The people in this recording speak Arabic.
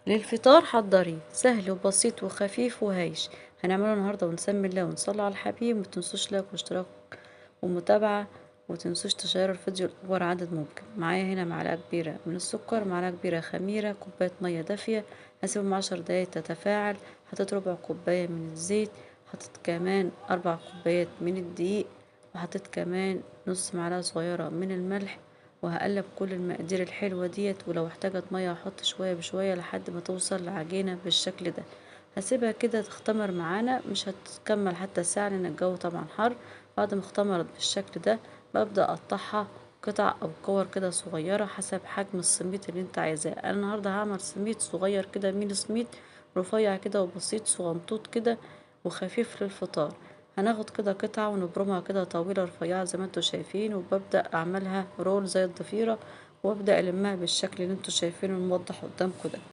للفطار حضّريه سهل وبسيط وخفيف وهايش، هنعمله النهارده ونسمّي الله ونصلّي على الحبيب، ما تنسوش لايك واشتراك ومتابعة، وما تنسوش تشيّروا الفيديو لأكبر عدد ممكن. معايا هنا معلقة كبيرة من السكر، معلقة كبيرة خميرة، كوباية مَيّة دافية، هاسيبهم 10 دقايق تتفاعل، حطيت ربع كوباية من الزيت، حطيت كمان 4 كوبايات من الدقيق، وحطيت كمان نُص معلقة صغيرة من الملح، وهاقلّب كل المقادير الحلوة ديّة، ولو احتاجت مَيّة هاحط شوية بشوية لحد ما توصل لعجينة بالشكل ده. هاسيبها كده تختمر معانا، مش هتكمّل حتى ساعة لأن الجو طبعًا حَر. بعد ما اختمرت بالشكل ده بابدأ أقطعها قطع أو كور كده صغيرة حسب حجم السميد اللي انت عايزاه. انا النهاردة هعمل سميد صغير كده، ميني سميد رفيع كده وبسيط صغنطوط كده وخفيف للفطار. هناخد كده قطعة ونبرمها كده طويلة رفيعة زي ما انتوا شايفين، وببدأ أعملها رول زي الضفيرة، وابدأ ألمها بالشكل اللي انتوا شايفينه الموضح قدامكم ده.